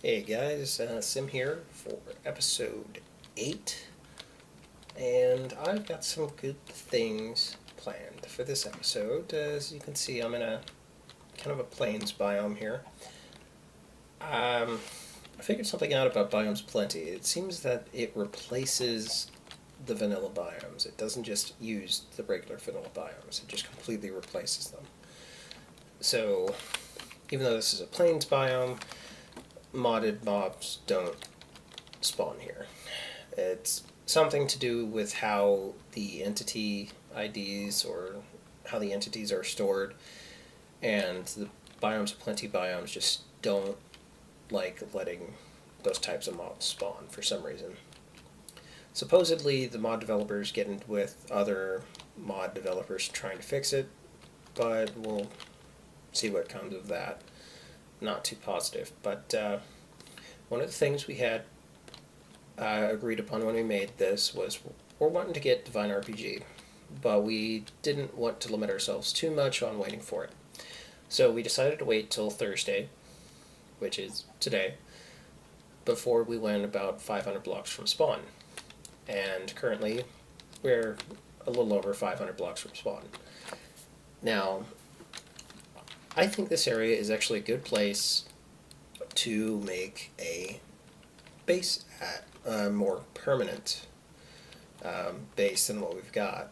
Hey guys, Sim here for episode 8, and I've got some good things planned for this episode. As you can see, I'm in a kind of a plains biome here. I figured something out about Biomes Plenty. It seems that it replaces the vanilla biomes. It doesn't just use the regular vanilla biomes, it just completely replaces them. So, even though this is a plains biome, modded mobs don't spawn here. It's something to do with how the entity IDs or how the entities are stored, and the Biomes of Plenty biomes just don't like letting those types of mobs spawn for some reason. Supposedly, the mod developers get in with other mod developers trying to fix it, but we'll see what comes of that. Not too positive, but one of the things we had agreed upon when we made this was we're wanting to get Divine RPG, but we didn't want to limit ourselves too much on waiting for it. So we decided to wait till Thursday, which is today, before we went about 500 blocks from spawn. And currently, we're a little over 500 blocks from spawn. Now, I think this area is actually a good place to make a base at, a more permanent base than what we've got.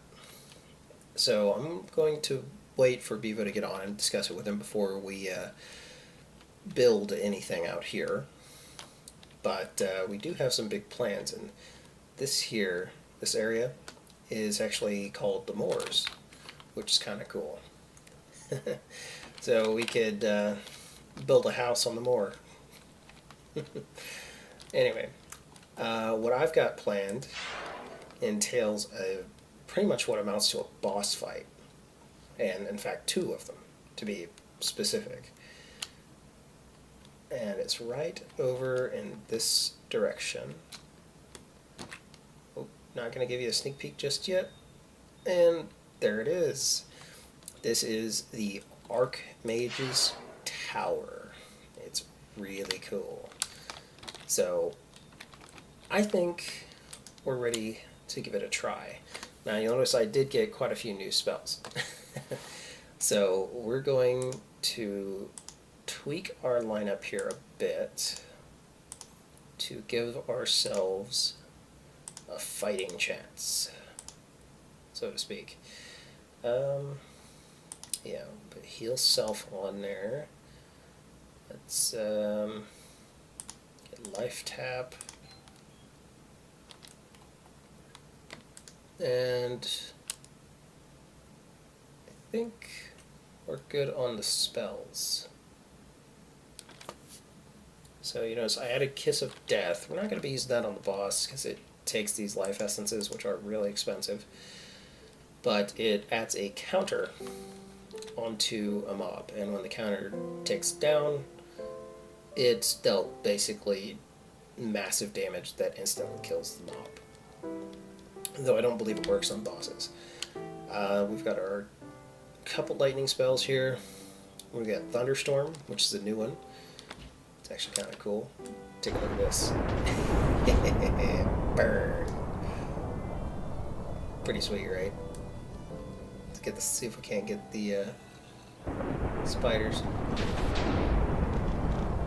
So I'm going to wait for Bevo to get on and discuss it with him before we build anything out here. But we do have some big plans, and this area, is actually called the Moors, which is kind of cool. So we could build a house on the moor. Anyway, what I've got planned entails pretty much what amounts to a boss fight. And in fact, 2 of them, to be specific. And it's right over in this direction. Oh, not going to give you a sneak peek just yet. And there it is. This is the Archmage's Tower. It's really cool. So, I think we're ready to give it a try. Now, you'll notice I did get quite a few new spells. So, we're going to tweak our lineup here a bit to give ourselves a fighting chance, so to speak. Yeah, but heal self on there. Let's get life tap. And I think we're good on the spells. So you notice I added Kiss of Death. We're not going to be using that on the boss because it takes these life essences, which are really expensive. But it adds a counter onto a mob, and when the counter ticks down, it's dealt basically massive damage that instantly kills the mob. Though I don't believe it works on bosses. We've got our couple lightning spells here. We've got Thunderstorm, which is a new one. It's actually kind of cool. Take a look at this. Burn. Pretty sweet, right? Let's see if we can't get the spiders.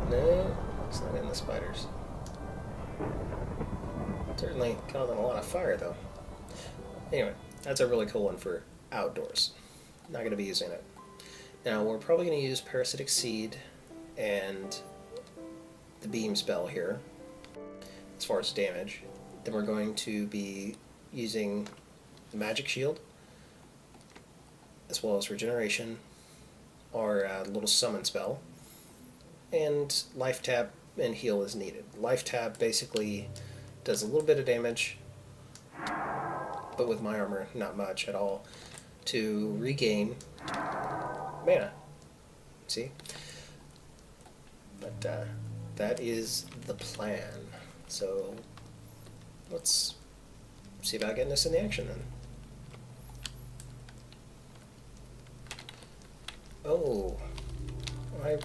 No, it's not in the spiders. Certainly causing a lot of fire, though. Anyway, that's a really cool one for outdoors. Not going to be using it. Now, we're probably going to use Parasitic Seed and the Beam spell here, as far as damage. Then we're going to be using the Magic Shield, as well as Regeneration, our little summon spell, and Life Tap and Heal is needed. Life Tap basically does a little bit of damage, but with my armor, not much at all, to regain mana. See? But that is the plan. So let's see about getting this in the action then. Oh, I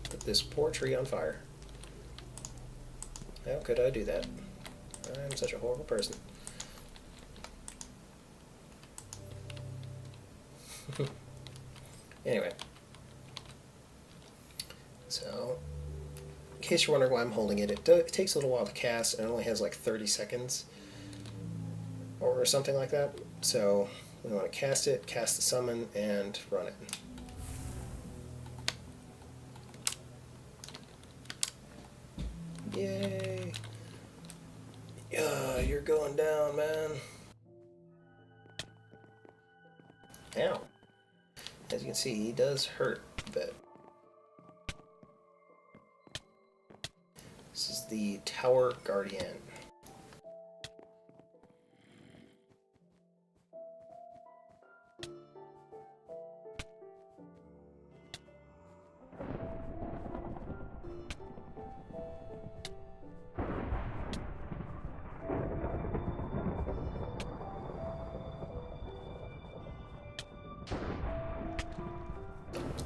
put this poor tree on fire. How could I do that? I'm such a horrible person. Anyway. So, in case you're wondering why I'm holding it, it takes a little while to cast, and it only has like 30 seconds. Or something like that. So, we want to cast it, cast the summon, and run it. Yay! Yeah, you're going down, man. Ow. As you can see, he does hurt a bit. This is the Tower Guardian.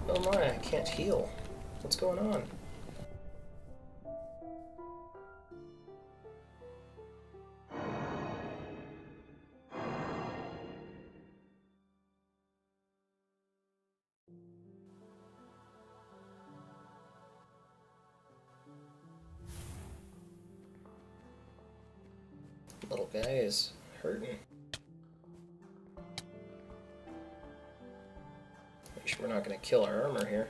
Oh my, I can't heal. What's going on? Little guy is hurting. Make sure we're not going to kill our armor here.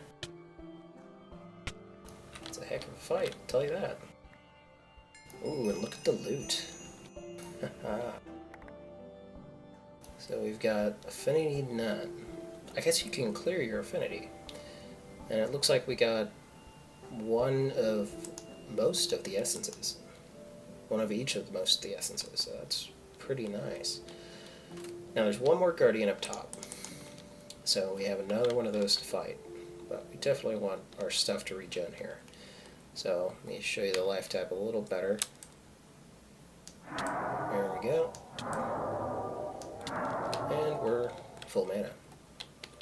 It's a heck of a fight, I'll tell you that. Ooh, and look at the loot. So we've got Affinity None. I guess you can clear your affinity. And it looks like we got one of most of the essences. One of each of most of the essences, so that's pretty nice. Now there's one more Guardian up top. So we have another one of those to fight. But we definitely want our stuff to regen here. So let me show you the life tab a little better. There we go. And we're full mana.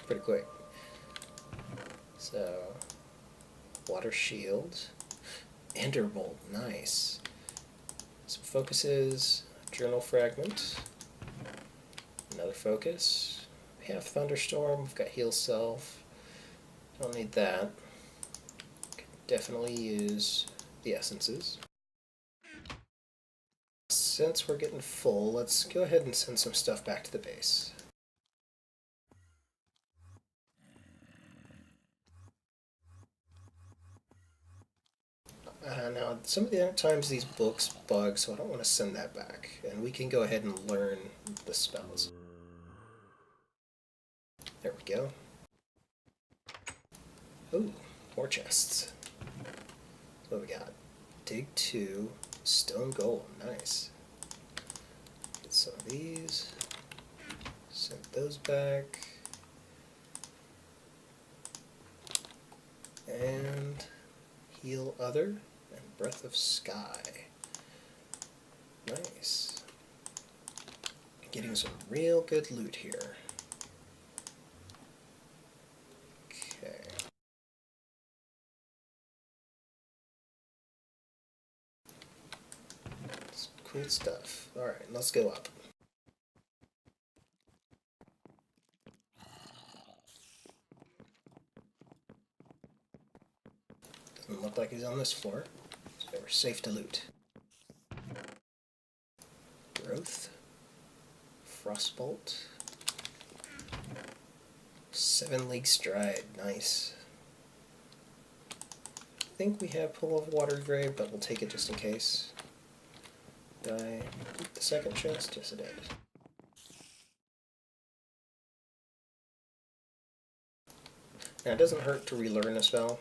Pretty quick. So, Water Shield. Enderbolt, nice. Some focuses. Journal Fragment. Another focus. We have Thunderstorm. We've got Heal Self. Don't need that. Could definitely use the essences. Since we're getting full, let's go ahead and send some stuff back to the base. Now, some of the other times these books bug, so I don't want to send that back. And we can go ahead and learn the spells. There we go. Ooh, more chests. What we got? Dig 2, Stone Golem, nice. Get some of these. Send those back. And Heal Other. And Breath of Sky. Nice. Getting some real good loot here. Okay. It's cool stuff. Alright, let's go up. Doesn't look like he's on this floor. So we're safe to loot. Growth. Frostbolt. 7 League Stride, nice. I think we have Pull of Water Grave, but we'll take it just in case. Did I keep the second chest? Yes, I did. Now, it doesn't hurt to relearn a spell,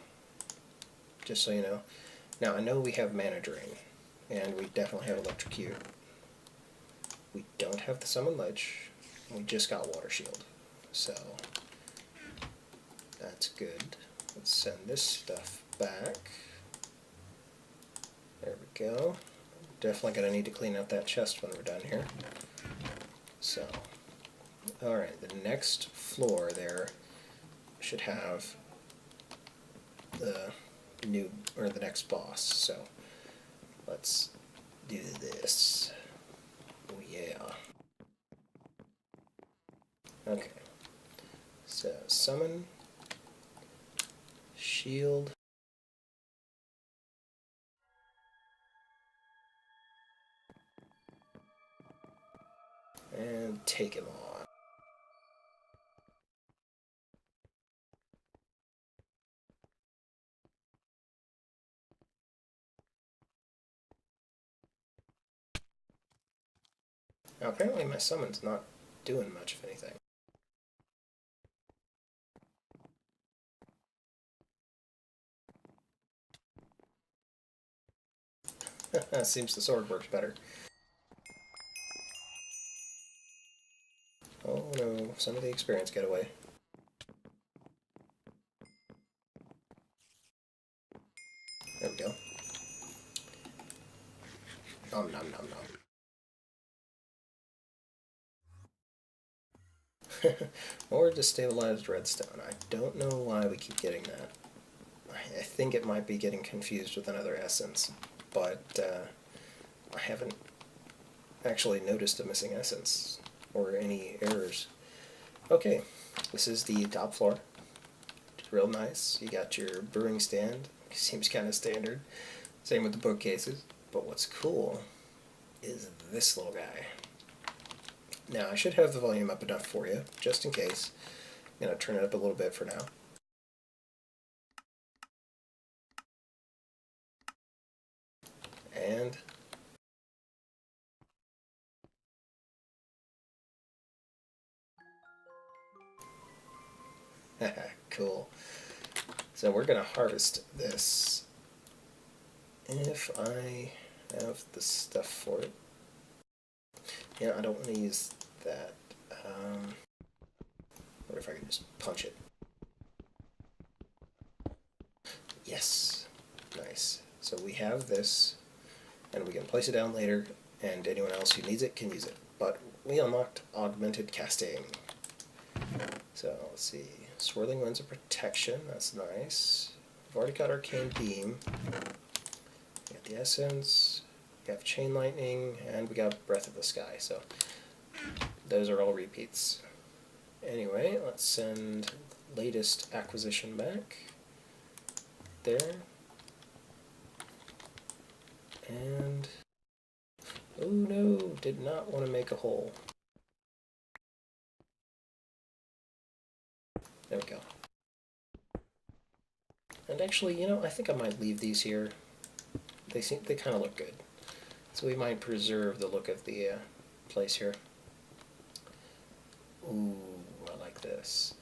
just so you know. Now, I know we have Mana Drain, and we definitely have Electrocute. We don't have the Summon Lich, and we just got Water Shield, so that's good. Let's send this stuff back. There we go. Definitely going to need to clean up that chest when we're done here. So, alright, the next floor there should have the new, or the next boss, so let's do this. Oh yeah. Okay. So summon, shield, and take him on. Now apparently my summon's not doing much of anything. Seems the sword works better. Oh no, some of the experience get away. There we go. Nom nom nom nom. Or destabilized redstone. I don't know why we keep getting that. I think it might be getting confused with another essence, but I haven't actually noticed a missing essence or any errors. Okay, this is the top floor. It's real nice. You got your brewing stand. Seems kind of standard. Same with the bookcases. But what's cool is this little guy. Now, I should have the volume up enough for you, just in case. I'm going to turn it up a little bit for now. And cool. So we're going to harvest this if I have the stuff for it. Yeah, I don't want to use that. What if I can just punch it? Yes. Nice. So we have this, and we can place it down later, and anyone else who needs it can use it. But we unlocked augmented casting. So let's see. Swirling Winds of Protection, that's nice. We've already got Arcane Beam. We got the Essence, we have Chain Lightning, and we got Breath of the Sky. So those are all repeats. Anyway, let's send latest acquisition back. There. And oh no, did not want to make a hole. There we go. And actually, you know, I think I might leave these here. They kind of look good. So we might preserve the look of the place here. Ooh, I like this.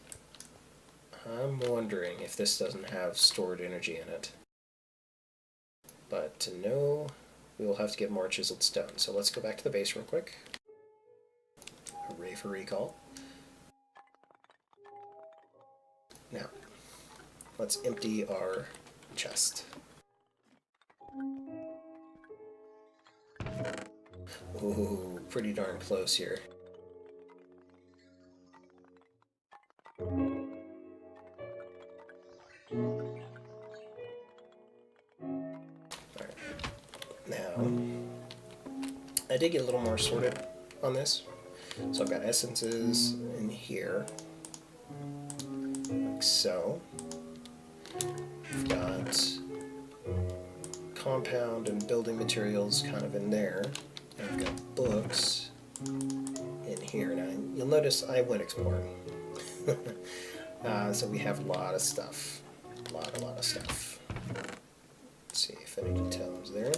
I'm wondering if this doesn't have stored energy in it. But to know, we will have to get more chiseled stone. So let's go back to the base real quick. Hooray for recall. Now, let's empty our chest. Ooh, pretty darn close here. Alright. Now, I did get a little more sorted on this. So I've got essences in here, like so. I've got compound and building materials kind of in there. And I've got books in here. Now, you'll notice I went exploring. So we have a lot of stuff. A lot of stuff. Let's see, Affinity Tomes there.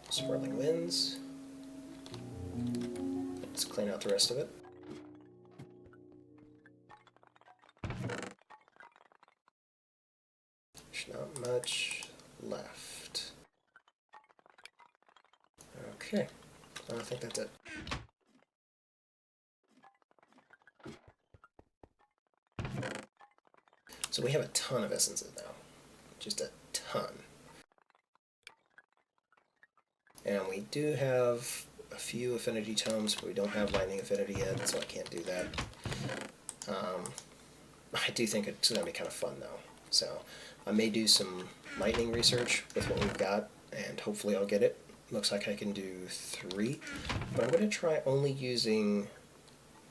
Swirling Winds. Let's clean out the rest of it. There's not much left. Okay, I think that's it. So we have a ton of essences now. Just a ton. And we do have a few affinity tomes, but we don't have lightning affinity yet, so I can't do that. I do think it's going to be kind of fun though. So I may do some lightning research with what we've got, and hopefully I'll get it. Looks like I can do 3, but I'm going to try only using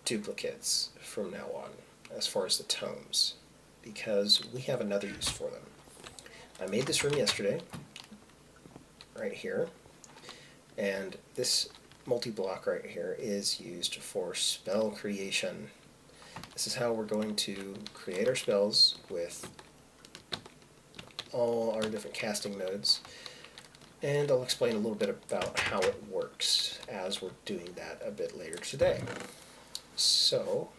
duplicates from now on as far as the tomes, because we have another use for them. I made this room yesterday, right here, and this multi-block right here is used for spell creation. This is how we're going to create our spells with all our different casting nodes, and I'll explain a little bit about how it works as we're doing that a bit later today. So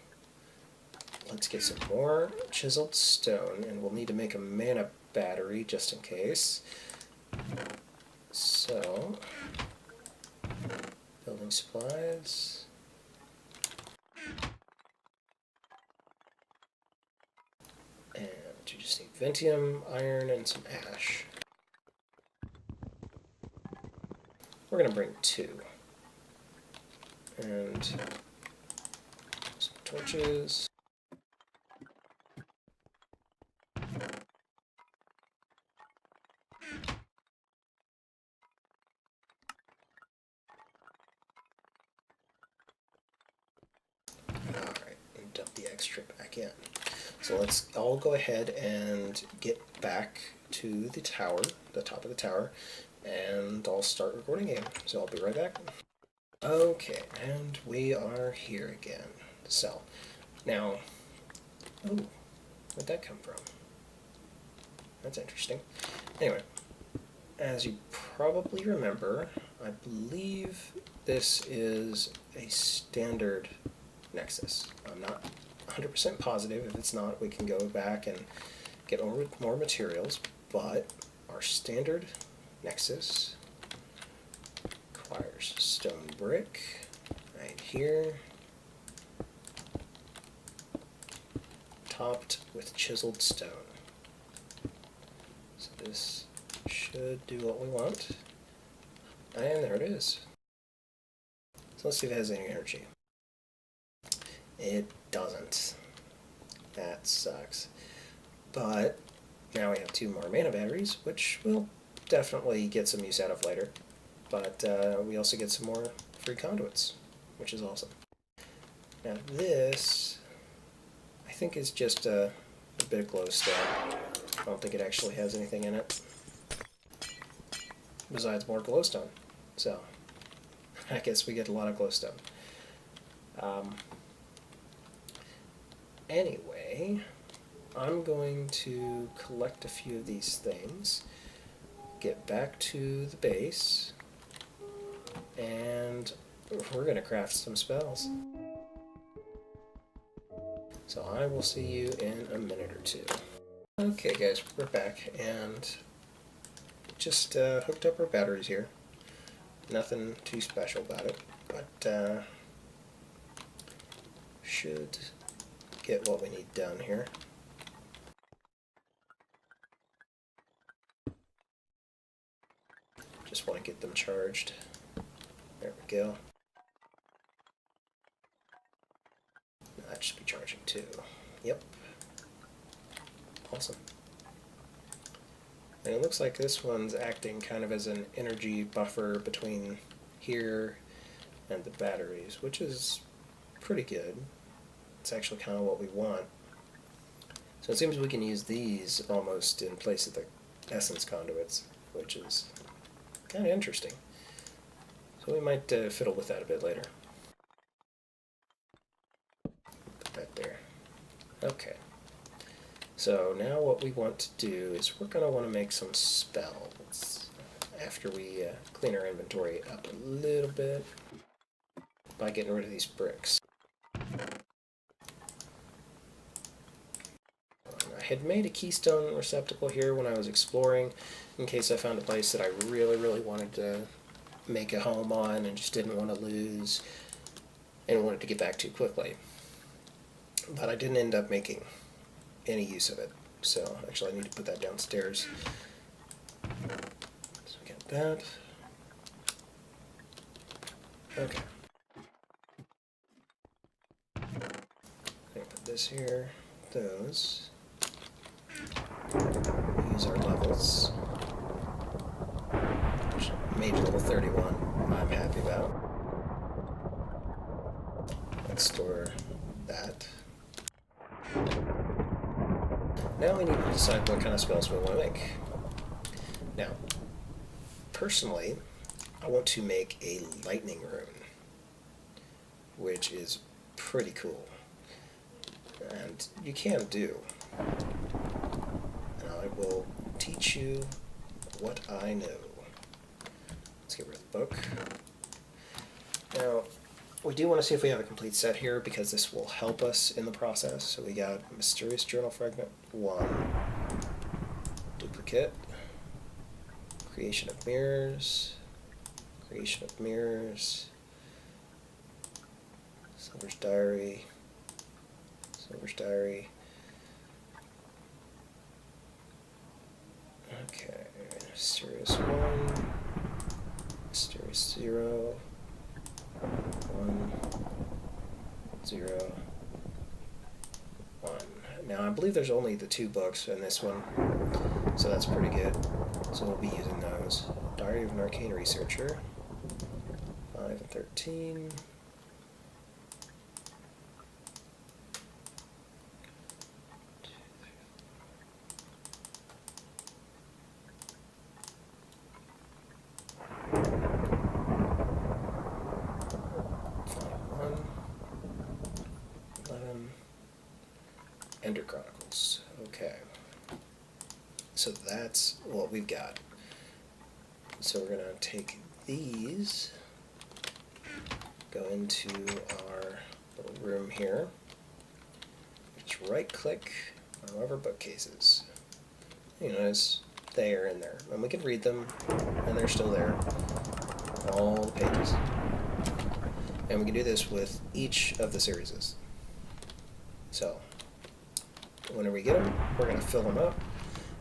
let's get some more chiseled stone, and we'll need to make a mana battery just in case. So, building supplies. And you just need Ventium, iron, and some ash. We're going to bring 2. And some torches. Alright, and dump the extra back in. So let's all go ahead and get back to the tower, the top of the tower, and I'll start recording again. So I'll be right back. Okay, and we are here again. So, now, oh, where'd that come from? That's interesting. Anyway, as you probably remember, I believe this is a standard Nexus. I'm not 100% positive. If it's not, we can go back and get more materials, but our standard Nexus requires stone brick right here, topped with chiseled stone. So this should do what we want, and there it is. So let's see if it has any energy. It doesn't. That sucks. But now we have 2 more mana batteries, which we'll definitely get some use out of later. But we also get some more free conduits, which is awesome. Now this, I think, is just a bit of glowstone. I don't think it actually has anything in it besides more glowstone. So I guess we get a lot of glowstone. Anyway, I'm going to collect a few of these things, get back to the base, and we're going to craft some spells. So I will see you in a minute or 2. Okay guys, we're back, and just hooked up our batteries here. Nothing too special about it, but should get what we need done here. Just want to get them charged. There we go. That should be charging too. Yep. Awesome. And it looks like this one's acting kind of as an energy buffer between here and the batteries, which is pretty good. It's actually kind of what we want. So it seems we can use these almost in place of the essence conduits, which is kind of interesting. So we might fiddle with that a bit later. Put that there. Okay. So now what we want to do is we're going to want to make some spells after we clean our inventory up a little bit by getting rid of these bricks. I had made a keystone receptacle here when I was exploring in case I found a place that I really wanted to make a home on and just didn't want to lose and wanted to get back to quickly. But I didn't end up making any use of it, so actually I need to put that downstairs. So we got that. Okay. I'm gonna put this here, those. Use our levels. Mage level 31, I'm happy about. Let's store that. Now we need to decide what kind of spells we want to make. Now, personally, I want to make a lightning rune, which is pretty cool. And you can do. And I will teach you what I know. Let's get rid of the book. Now, we do want to see if we have a complete set here because this will help us in the process. So we got Mysterious Journal Fragment 1, Duplicate, Creation of Mirrors, Creation of Mirrors, Silver's Diary, Silver's Diary. Okay, Mysterious 1, Mysterious 0, 1, 0, 1. Now I believe there's only the 2 books in this one, so that's pretty good. So we'll be using those. Diary of an Arcane Researcher, 5 and 13. Ender Chronicles. Okay. So that's what we've got. So we're going to take these, go into our little room here, just right click on one of our bookcases. You notice they are in there. And we can read them, and they're still there. All the pages. And we can do this with each of the series. So, whenever we get them, we're going to fill them up,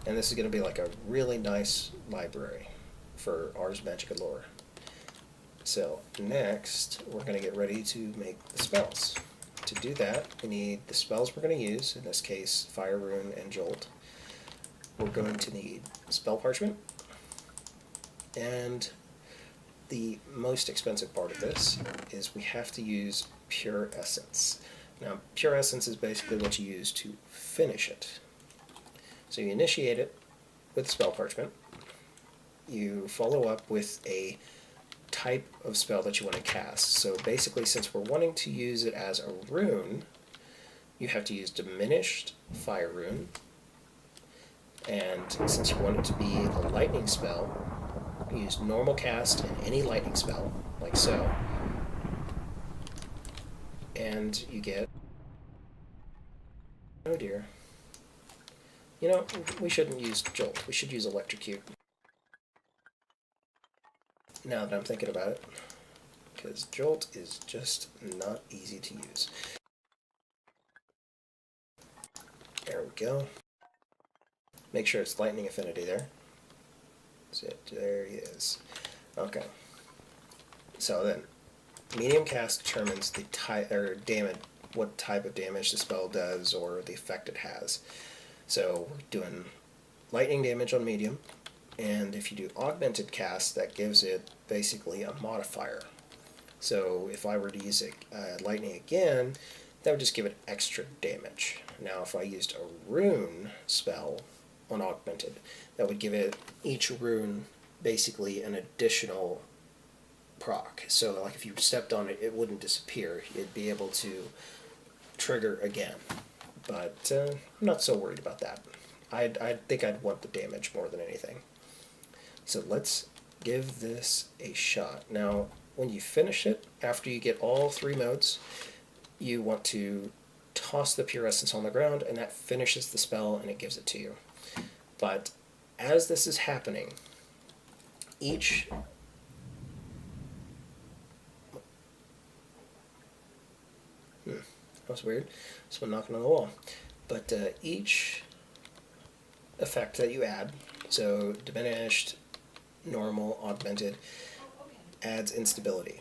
and this is going to be like a really nice library for Ars Magica lore. So next, we're going to get ready to make the spells. To do that, we need the spells we're going to use, in this case, Fire Rune and Jolt. We're going to need Spell Parchment, and the most expensive part of this is we have to use Pure Essence. Now, Pure Essence is basically what you use to finish it. So you initiate it with Spell Parchment. You follow up with a type of spell that you want to cast. So basically, since we're wanting to use it as a rune, you have to use Diminished Fire Rune. And since you want it to be a lightning spell, you use Normal Cast in any lightning spell, like so. And you get... Oh dear. You know, we shouldn't use Jolt. We should use Electrocute. Now that I'm thinking about it. Because Jolt is just not easy to use. There we go. Make sure it's lightning affinity there. That's it. There he is. Okay. So then, medium cast determines the type or damage, what type of damage the spell does or the effect it has. So we're doing lightning damage on medium, and if you do augmented cast, that gives it basically a modifier. So if I were to use lightning again, that would just give it extra damage. Now if I used a rune spell on augmented, that would give it each rune basically an additional proc. So like if you stepped on it, it wouldn't disappear. It'd be able to trigger again. But I'm not so worried about that. I think I'd want the damage more than anything. So let's give this a shot. Now, when you finish it, after you get all 3 modes, you want to toss the Pure Essence on the ground, and that finishes the spell and it gives it to you. But as this is happening, each... That was weird. Someone knocking on the wall. But each effect that you add, so diminished, normal, augmented, adds instability.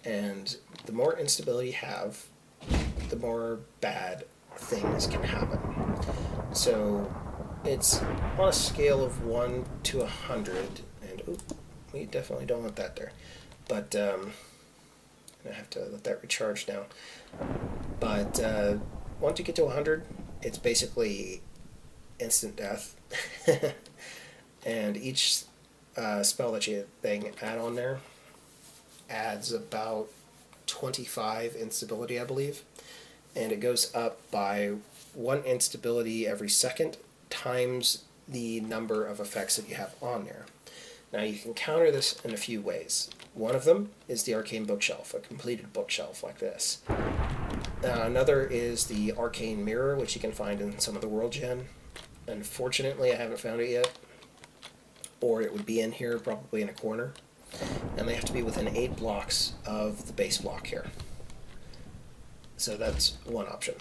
And the more instability you have, the more bad things can happen. So it's on a scale of 1 to 100, and ooh, we definitely don't want that there. But I have to let that recharge now. But once you get to 100, it's basically instant death. And each spell that you add on there adds about 25 instability, I believe. And it goes up by 1 instability every second times the number of effects that you have on there. Now you can counter this in a few ways. One of them is the arcane bookshelf, a completed bookshelf like this. Another is the arcane mirror, which you can find in some of the world gen. Unfortunately, I haven't found it yet, or it would be in here, probably in a corner. And they have to be within 8 blocks of the base block here. So that's one option.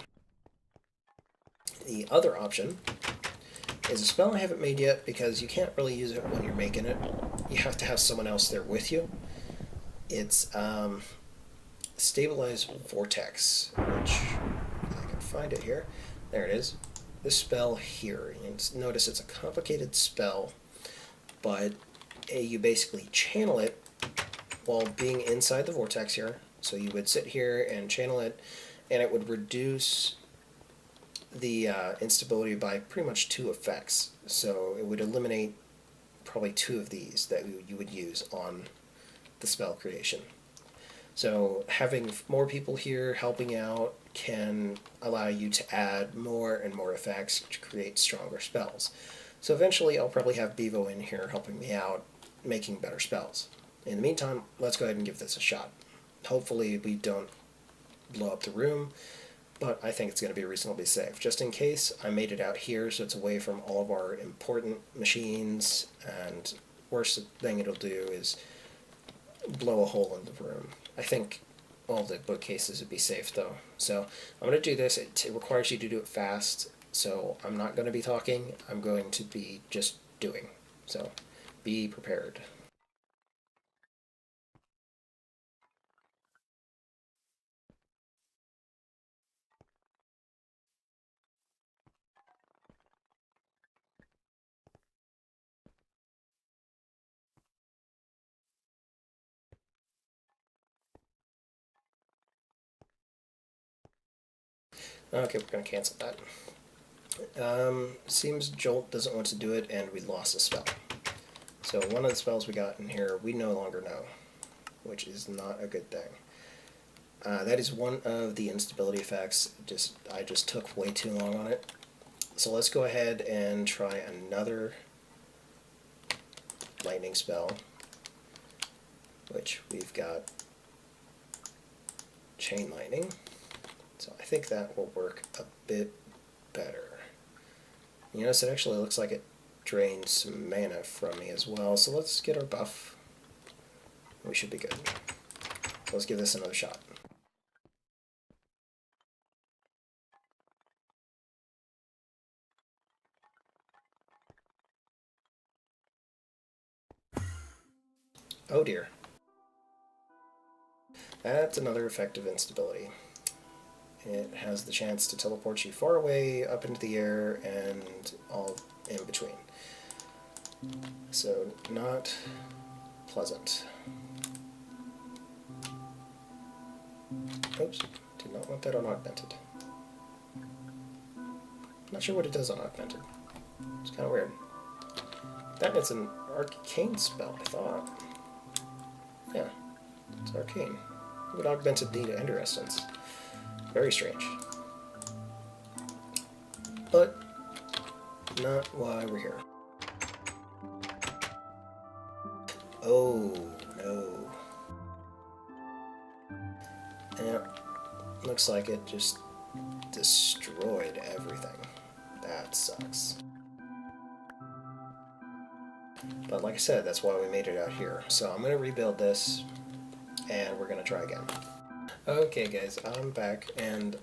The other option is a spell I haven't made yet because you can't really use it when you're making it. You have to have someone else there with you. It's Stabilize Vortex, which I can find it here. There it is. This spell here. And notice it's a complicated spell, but you basically channel it while being inside the vortex here. So you would sit here and channel it, and it would reduce the instability by pretty much 2 effects. So it would eliminate probably 2 of these that you would use on the spell creation. So having more people here helping out can allow you to add more and more effects to create stronger spells. So eventually I'll probably have Bevolj in here helping me out, making better spells. In the meantime, let's go ahead and give this a shot. Hopefully we don't blow up the room, but I think it's going to be reasonably safe. Just in case, I made it out here so it's away from all of our important machines, and worst thing it'll do is blow a hole in the room. I think all the bookcases would be safe though. So I'm going to do this. It requires you to do it fast, so I'm not going to be talking. I'm going to be just doing. So be prepared. Okay, we're going to cancel that. Seems Jolt doesn't want to do it, and we lost a spell. So one of the spells we got in here, we no longer know, which is not a good thing. That is one of the instability effects. I just took way too long on it. So let's go ahead and try another lightning spell, which we've got chain lightning. So I think that will work a bit better. You notice it actually looks like it drains some mana from me as well, so let's get our buff. We should be good. Let's give this another shot. Oh dear. That's another effective instability. It has the chance to teleport you far away, up into the air, and all in between. So, not pleasant. Oops, did not want that on augmented. Not sure what it does on augmented. It's kind of weird. That is an arcane spell, I thought. Yeah, it's arcane. It would augmented the ender essence. Very strange. But not why we're here. Oh no. Yeah, looks like it just destroyed everything. That sucks. But like I said, that's why we made it out here. So I'm going to rebuild this, and we're going to try again. Okay guys, I'm back, and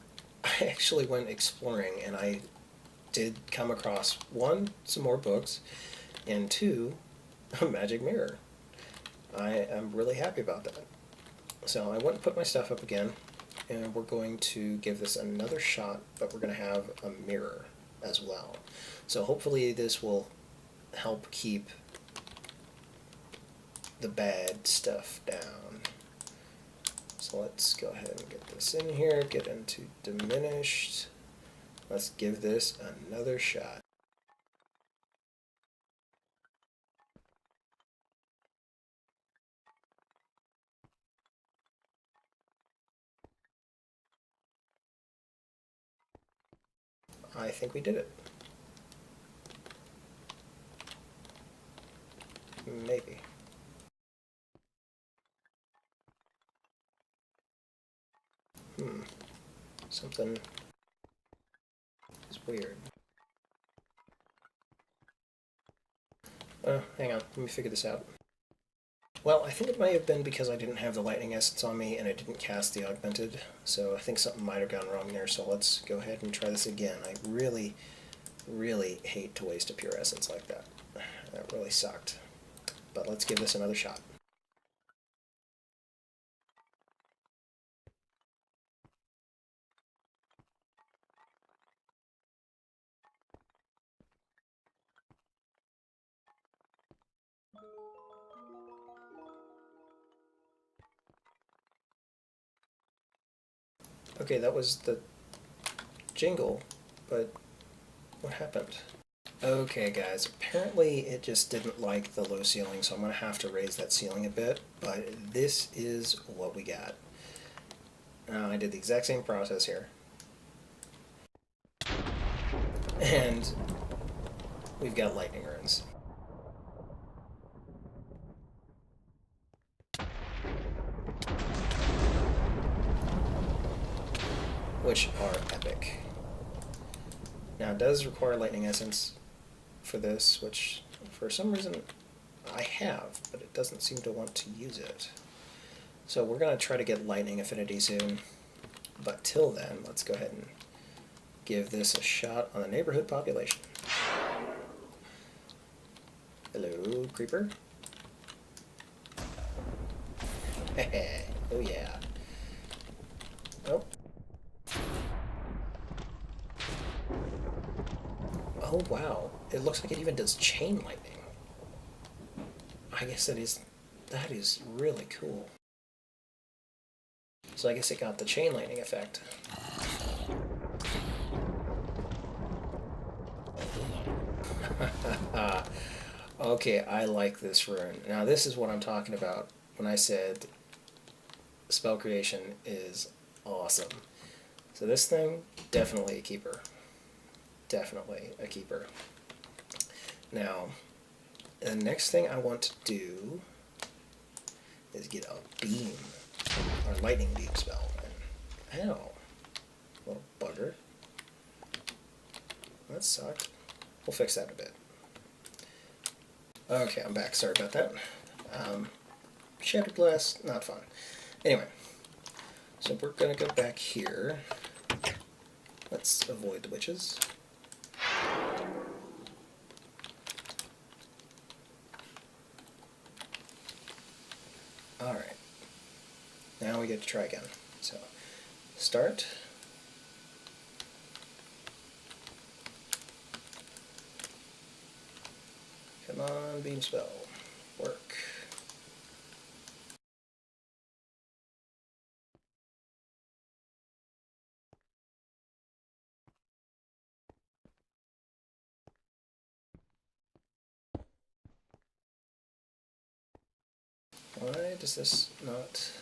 I actually went exploring, and I did come across, 1, some more books, and 2, a magic mirror. I am really happy about that. So I went and put my stuff up again, and we're going to give this another shot, but we're going to have a mirror as well. So hopefully this will help keep the bad stuff down. So let's go ahead and get this in here, get into diminished. Let's give this another shot. I think we did it. Maybe. Something is weird. Hang on, let me figure this out. Well, I think it might have been because I didn't have the lightning essence on me and I didn't cast the augmented, so I think something might have gone wrong there, so let's go ahead and try this again. I really, really hate to waste a pure essence like that. That really sucked. But let's give this another shot. Okay, that was the jingle, but what happened? Okay guys, apparently it just didn't like the low ceiling, so I'm going to have to raise that ceiling a bit, but this is what we got. Now I did the exact same process here. And we've got lightning runes. Which are epic. Now it does require lightning essence for this, which for some reason I have, but it doesn't seem to want to use it. So we're going to try to get lightning affinity soon, but till then, let's go ahead and give this a shot on the neighborhood population. Hello, creeper. Oh yeah. Oh. Oh wow, it looks like it even does chain lightning. I guess that is really cool. So I guess it got the chain lightning effect. Okay, I like this rune. Now this is what I'm talking about when I said spell creation is awesome. So this thing, definitely a keeper. Definitely a keeper. Now, the next thing I want to do is get a beam, or lightning beam spell. And, ow, little bugger. That sucked. We'll fix that in a bit. Okay, I'm back. Sorry about that. Shattered glass, not fun. Anyway, so we're going to go back here. Let's avoid the witches. Alright. Now we get to try again. So, start. Come on, beam spell. Work. Why does this not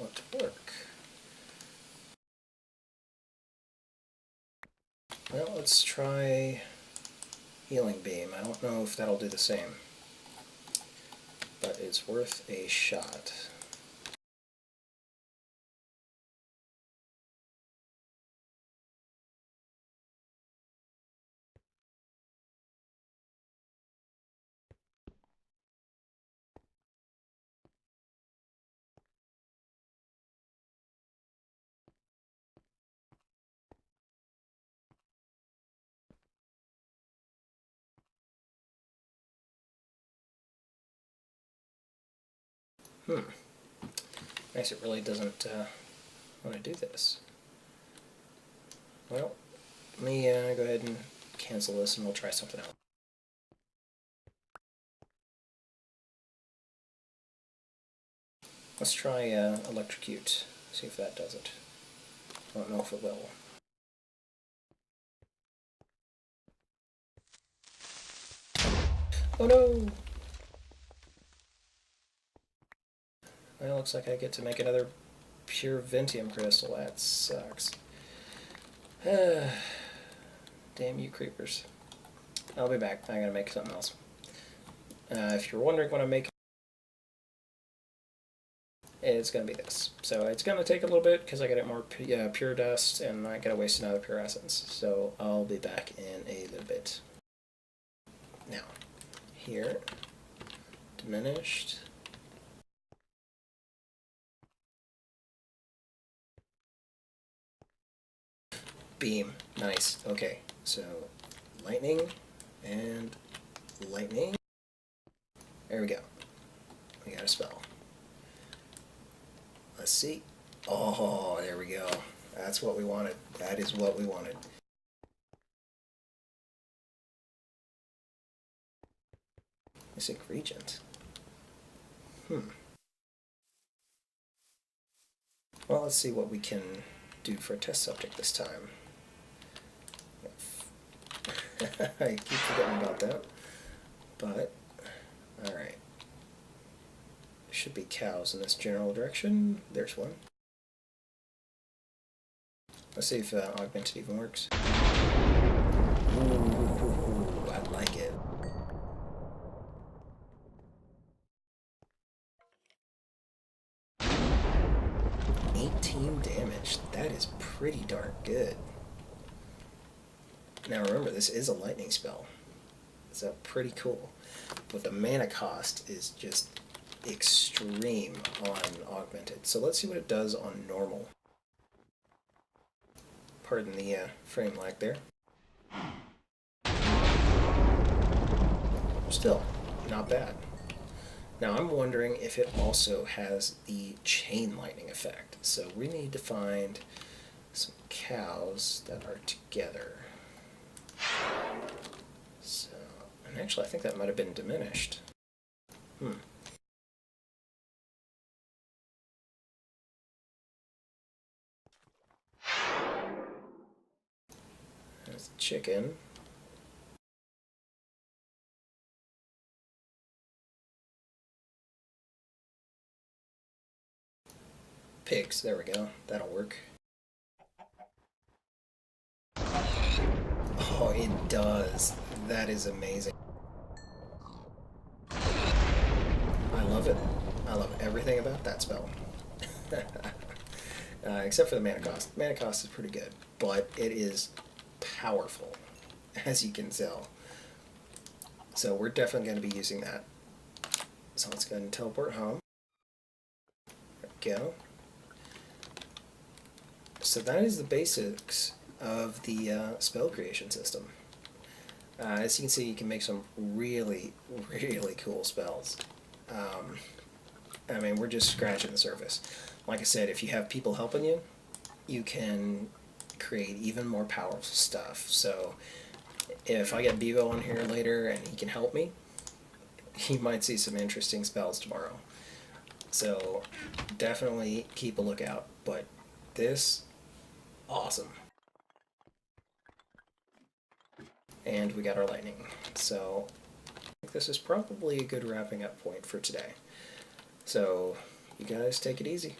want to work? Well, let's try healing beam. I don't know if that'll do the same, but it's worth a shot. Nice, it really doesn't want to do this. Well, let me go ahead and cancel this and we'll try something else. Let's try electrocute, see if that does it. I don't know if it will. Oh no! Well, it looks like I get to make another pure Ventium crystal. That sucks. Damn you creepers. I'll be back. I gotta make something else. If you're wondering what I'm making, it's gonna be this. So it's gonna take a little bit because I gotta get more pure dust and I gotta waste another pure essence. So I'll be back in a little bit. Now, here, diminished. Beam. Nice. Okay, so lightning and lightning. There we go. We got a spell. Let's see. Oh, there we go. That's what we wanted. That is what we wanted. Mystic Regent. Well, let's see what we can do for a test subject this time. I keep forgetting about that. But, alright. There should be cows in this general direction. There's one. Let's see if augmented even works. Ooh, I like it. Damage. That is pretty darn good. Now remember, this is a lightning spell. So pretty cool. But the mana cost is just extreme on augmented. So let's see what it does on normal. Pardon the frame lag there. Still, not bad. Now I'm wondering if it also has the chain lightning effect. So we need to find some cows that are together. So, and actually I think that might have been diminished. There's the chicken. Pigs, there we go. That'll work. Oh, it does. That is amazing. I love it. I love everything about that spell. Except for the mana cost. Mana cost is pretty good, but it is powerful, as you can tell. So we're definitely going to be using that. So let's go ahead and teleport home. There we go. So that is the basics of the spell creation system. As you can see, you can make some really, really cool spells. I mean, we're just scratching the surface. Like I said, if you have people helping you, you can create even more powerful stuff. So if I get Bevolj on here later and he can help me, you might see some interesting spells tomorrow. So definitely keep a lookout. But this, awesome. And we got our lightning. So I think this is probably a good wrapping up point for today. So you guys take it easy.